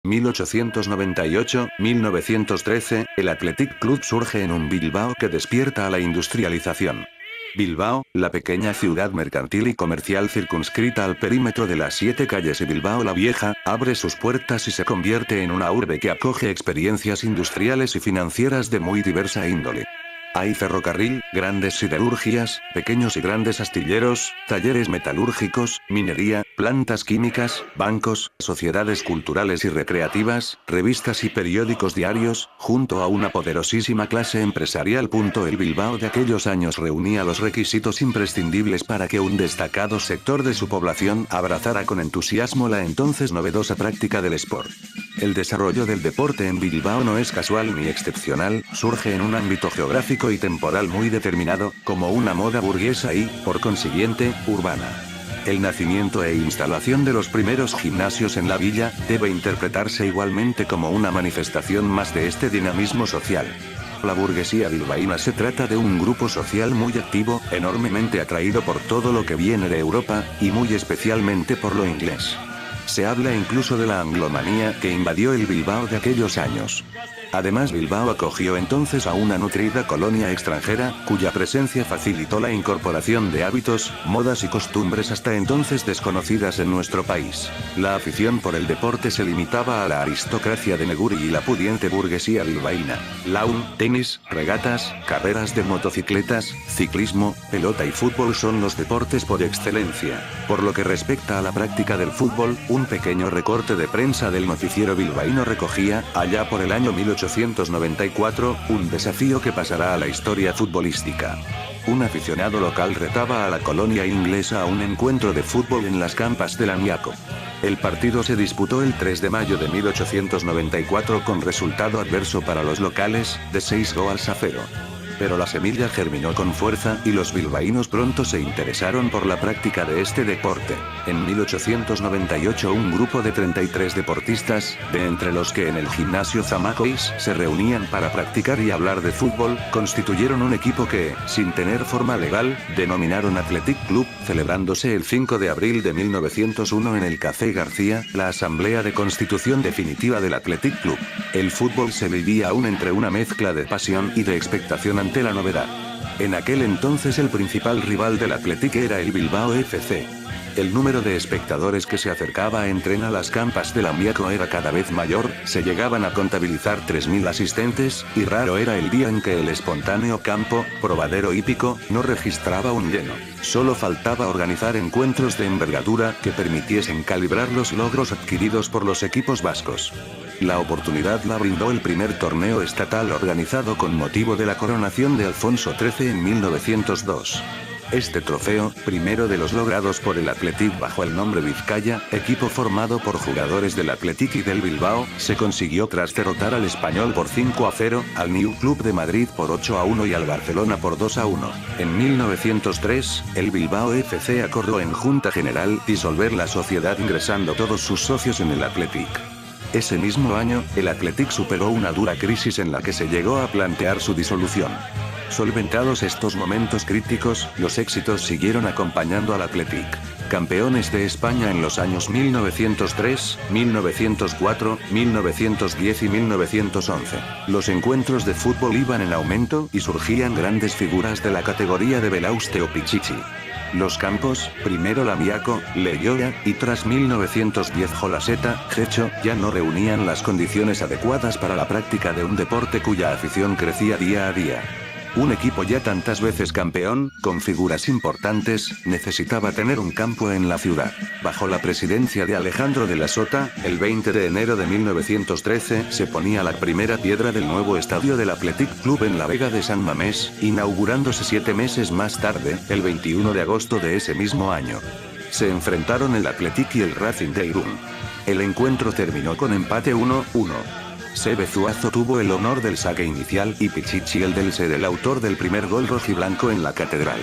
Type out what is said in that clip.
1898-1913, el Athletic Club surge en un Bilbao que despierta a la industrialización. Bilbao, la pequeña ciudad mercantil y comercial circunscrita al perímetro de las 7 calles y Bilbao la Vieja, abre sus puertas y se convierte en una urbe que acoge experiencias industriales y financieras de muy diversa índole. Hay ferrocarril, grandes siderurgias, pequeños y grandes astilleros, talleres metalúrgicos, minería, plantas químicas, bancos, sociedades culturales y recreativas, revistas y periódicos diarios, junto a una poderosísima clase empresarial. El Bilbao de aquellos años reunía los requisitos imprescindibles para que un destacado sector de su población abrazara con entusiasmo la entonces novedosa práctica del sport. El desarrollo del deporte en Bilbao no es casual ni excepcional, surge en un ámbito geográfico y temporal muy determinado, como una moda burguesa y, por consiguiente, urbana. El nacimiento e instalación de los primeros gimnasios en la villa, debe interpretarse igualmente como una manifestación más de este dinamismo social. La burguesía bilbaína se trata de un grupo social muy activo, enormemente atraído por todo lo que viene de Europa, y muy especialmente por lo inglés. Se habla incluso de la anglomanía que invadió el Bilbao de aquellos años. Además, Bilbao acogió entonces a una nutrida colonia extranjera, cuya presencia facilitó la incorporación de hábitos, modas y costumbres hasta entonces desconocidas en nuestro país. La afición por el deporte se limitaba a la aristocracia de Neguri y la pudiente burguesía bilbaína. Lawn, tenis, regatas, carreras de motocicletas, ciclismo, pelota y fútbol son los deportes por excelencia. Por lo que respecta a la práctica del fútbol, un pequeño recorte de prensa del noticiero bilbaíno recogía, allá por el año 1894, un desafío que pasará a la historia futbolística. Un aficionado local retaba a la colonia inglesa a un encuentro de fútbol en las campas del Amiaco. El partido se disputó el 3 de mayo de 1894 con resultado adverso para los locales, de 6-0. Pero la semilla germinó con fuerza y los bilbaínos pronto se interesaron por la práctica de este deporte. En 1898 un grupo de 33 deportistas, de entre los que en el gimnasio Zamacois se reunían para practicar y hablar de fútbol, constituyeron un equipo que, sin tener forma legal, denominaron Athletic Club, celebrándose el 5 de abril de 1901 en el Café García, la asamblea de constitución definitiva del Athletic Club. El fútbol se vivía aún entre una mezcla de pasión y de expectación ante la novedad. En aquel entonces el principal rival del Athletic era el Bilbao FC. El número de espectadores que se acercaba a entrenar a las campas del Amiaco era cada vez mayor, se llegaban a contabilizar 3.000 asistentes, y raro era el día en que el espontáneo campo, probadero hípico, no registraba un lleno. Solo faltaba organizar encuentros de envergadura que permitiesen calibrar los logros adquiridos por los equipos vascos. La oportunidad la brindó el primer torneo estatal organizado con motivo de la coronación de Alfonso XIII en 1902. Este trofeo, primero de los logrados por el Athletic bajo el nombre Vizcaya, equipo formado por jugadores del Athletic y del Bilbao, se consiguió tras derrotar al Español por 5-0, al New Club de Madrid por 8-1 y al Barcelona por 2-1. En 1903, el Bilbao FC acordó en Junta General disolver la sociedad ingresando todos sus socios en el Athletic. Ese mismo año, el Athletic superó una dura crisis en la que se llegó a plantear su disolución. Solventados estos momentos críticos, los éxitos siguieron acompañando al Athletic. Campeones de España en los años 1903, 1904, 1910 y 1911. Los encuentros de fútbol iban en aumento y surgían grandes figuras de la categoría de Belauste o Pichichi. Los campos, primero Lamiaco, Leyoa, y tras 1910 Jolaseta, Gecho, ya no reunían las condiciones adecuadas para la práctica de un deporte cuya afición crecía día a día. Un equipo ya tantas veces campeón, con figuras importantes, necesitaba tener un campo en la ciudad. Bajo la presidencia de Alejandro de la Sota, el 20 de enero de 1913 se ponía la primera piedra del nuevo estadio del Athletic Club en la Vega de San Mamés, inaugurándose 7 meses más tarde, el 21 de agosto de ese mismo año. Se enfrentaron el Athletic y el Racing de Irún. El encuentro terminó con empate 1-1. Sebe Zuazo tuvo el honor del saque inicial y Pichichi el del ser el autor del primer gol rojiblanco en la catedral.